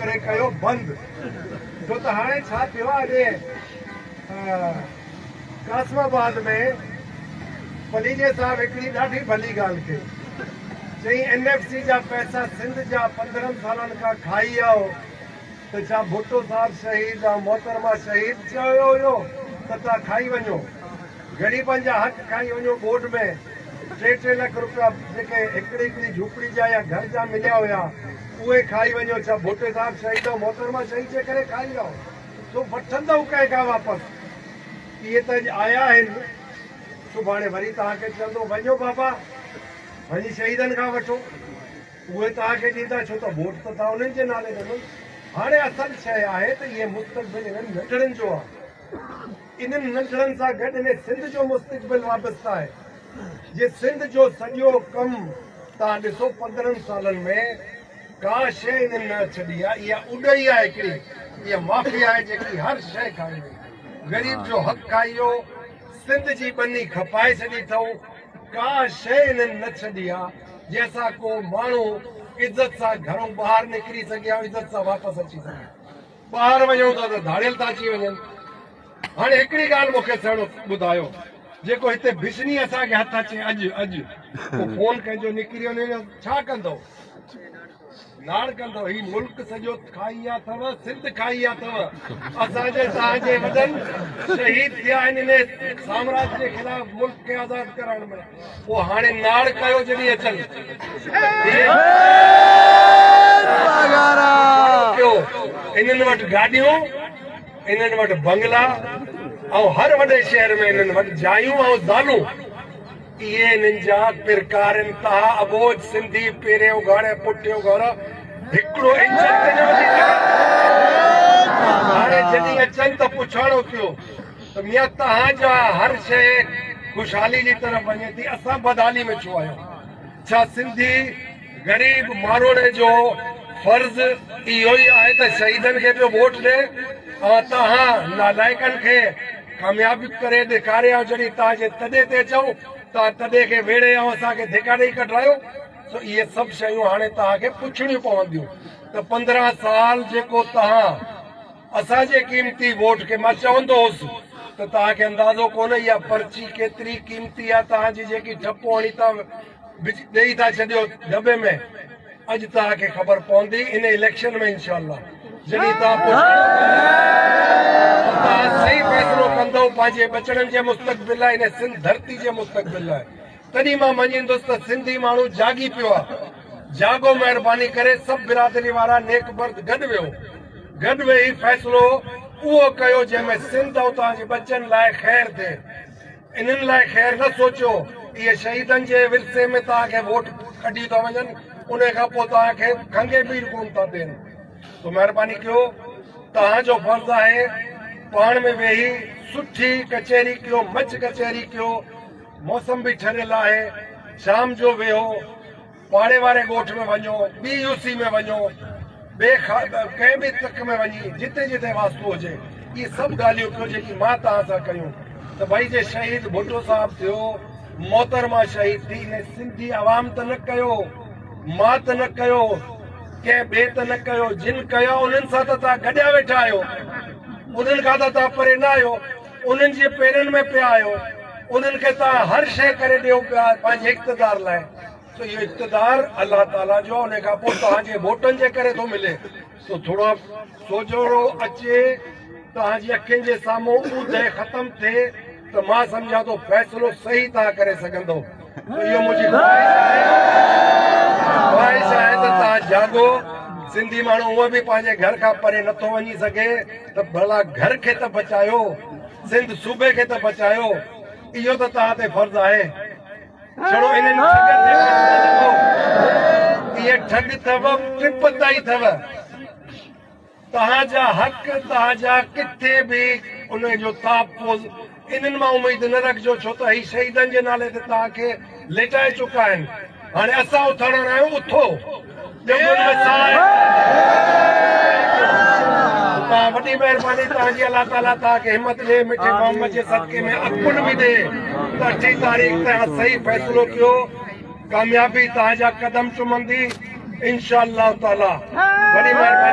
करे कयो बंदि छो त हाणे छा थियो आहे कासमाबाद में पलीजे साहब हिकिड़ी ॾाढी भली ॻाल्हि कई चई NFC जा पैसा सिंध जा 15 सालनि खां खाई आओ त छा भुट्टो साहब शहीद ऐं मोहतरमा शहीद चयो हुयो त तव्हां खाई वञो ग़रीबनि जा हक़ खाई वञो बोर्ड में 3-3 लाख रुपया जेके हिकिड़ी झूपड़ी जा या घर जा मिलिया हुया उहे खाई वञो छा भुट्टे साहब शहीद ऐं मोहतरमा शहीद जे करे खाई आओ तो वठंदव कंहिंखां वापसि इहे त आया आहिनि सुभाणे वरी तव्हांखे चवंदो वञो बाबा वञी शहीदनि खां वठो उहे तव्हांखे ॾींदा छो त वोट त तव्हां उन्हनि जे नाले ॾिनो हाणे असल शइ आहे त इहे मुस्तक़बिल इन्हनि नंढड़नि जो आहे इन्हनि नंढड़नि सां गॾु इन सिंध जो मुस्तक़बिल वाबस्ता आहे जे सिंध जो सॼो कमु तव्हां ॾिसो 15 सालनि में का शइ इन्हनि न छॾी आहे इहा उॾई आहे हिकिड़ी इहा माफ़िया आहे जेकी हर शइ खाई वई ग़रीब जो हक़ खाई वियो सिंध जी बनी खपाए छॾी अथऊं का शइ इन्हनि न छॾी आहे जंहिंसां को माण्हू इज़त सां घरों ॿाहिरि निकिरी सघे ऐं इज़त सां वापसि अची सघे ॿाहिरि वञूं था त धाड़ियल था अची वञनि हाणे हिकिड़ी ॻाल्हि मूंखे सहिड़ो ॿुधायो जेको हिते बिजनी असांखे हथ अचे अॼु फोन कंहिंजो निकिरी वञे छा कंदो नाड़ कंदो ही मुल्क सॼो खाई विया अथव सिंध खाई विया अथव असांजे तव्हांजे वॾनि शहीद थिया आहिनि इन साम्राज्य जे ख़िलाफ़ मुल्क खे आज़ाद करण में पोइ हाणे नाड़ कयो जॾहिं अचनि इन्हनि वटि गाॾियूं इन्हनि वटि बंगला ऐं हर वॾे शहर में इन्हनि वटि जायूं ऐं ज़ालूं इहे इन्हनि जा पिरकार आहिनि तव्हां अबोज सिंधी पहिरियों घर पुठियों घर हिकिड़ो इंजन ते न वधी सघे हाणे जॾहिं अचनि त पुछाणो थियो त मियां तव्हांजा हर शइ ख़ुशहाली जी तरफ़ वञे थी असां बदहाली में छो आहियूं छा सिंधी ग़रीब माण्हुनि जो फर्ज़ इहो ई आहे त शहीदनि खे पियो वोट ॾे ऐं तव्हां नालाइकनि खे कामयाबी करे ॾेखारियो जॾहिं तव्हांजे तॾे ते अचूं तव्हां तॾे खे वेड़े ऐं असांखे धिका ॾेई कढायो त इहे सभु शयूं हाणे तव्हांखे पुछणियूं पवंदियूं त 15 साल जेको तव्हां असांजे क़ीमती वोट खे मां चवंदो हुउसि त तव्हांखे अंदाज़ो कोन्हे इहा पर्ची केतिरी क़ीमती आहे तव्हांजी जेकी ठपो हणी था ॾेई था छॾियो दॿे में अॼु तव्हांखे ख़बर पवंदी इन इलेक्शन में इनशाअल्लाह जॾहिं तव्हां सही फ़ैसिलो कंदव पंहिंजे बचड़नि जे मुस्तक़बिल लाइ इन सिंध धरती जे मुस्तक़बिल लाइ तॾहिं मां मञींदुसि त सिंधी माण्हू जागी पियो आहे जागो महिरबानी करे सभु बिरादरी वारा नेक बर्द गॾु वेही फ़ैसिलो उहो कयो जंहिंमें सिंध ऐं तव्हांजे बचनि लाइ ख़ैर थिए इन्हनि लाइ ख़ैर न सोचियो इहे शहीदनि जे विरसे में तव्हांखे वोट कढी था वञनि उन खां पोइ तव्हांखे खंगे बि कोन था ॾियनि तो महिरबानी कयो तव्हांजो फर्ज़ आहे पाण में वेही सुठी कचहरी कयो मच कचहरी कयो मौसम बि ठरियल आहे शाम जो वेहो पाड़े वारे ॻोठ में वञो BUC में वञो कंहिं बि तक में वञी जिते जिते वास्तो हुजे इहे सभु ॻाल्हियूं कयो जेकी मां तव्हां सां कयूं त भई जे शहीद भुट्टो साहब थियो मोहतरमा शहीद थी इन सिंधी आवाम त न कयो मां त न कयो कंहिं ॿिए त न कयो जिन कयो उन्हनि सां त तव्हां गॾिया वेठा आहियो उन्हनि खां त तव्हां परे न आहियो उन्हनि जे पेरनि में पिया आहियो उन्हनि खे तव्हां हर शइ करे ॾियो पिया पंहिंजे इक़्तिदार लाइ त इहो इक़्तिदार अलाह ताला जो उन खां पोइ तव्हांजे वोटनि जे करे थो मिले तो थोरो सोचो अचे तव्हांजी अखियुनि जे साम्हूं ऊंदहि ख़तमु थिए त मां सम्झां थो फ़ैसिलो सही तव्हां करे सघंदो इहो मुंहिंजी ख़्वाहिश आहे त तव्हां जागो सिंधी माण्हू उहो बि पंहिंजे घर खां परे नथो वञी सघे त भला घर खे त बचायो सिंध सूबे खे त बचायो इहो त तव्हां ते फर्ज़ आहे छड़ो इन्हनि इहे ठग अथव टिप ताईं अथव तव्हांजा हक़ तव्हांजा किथे बि उन जो तहफ़ुज़ इन्हनि मां उमेद न रखिजो छो त ही शहीदनि जे नाले ते तव्हांखे लेटाए चुका आहिनि हाणे असां उथण आहियूं उथो वॾी महिरबानी तव्हांजी अलाह ताला तव्हांखे हिमत ॾे मिठे मोहम्मद जे सदके में अकुल बि ॾे त 8 तारीख़ ते सही फ़ैसिलो कयो कामयाबी तव्हांजा कदम चुमंदी इंशाअल्लाह ताला वॾी महिरबानी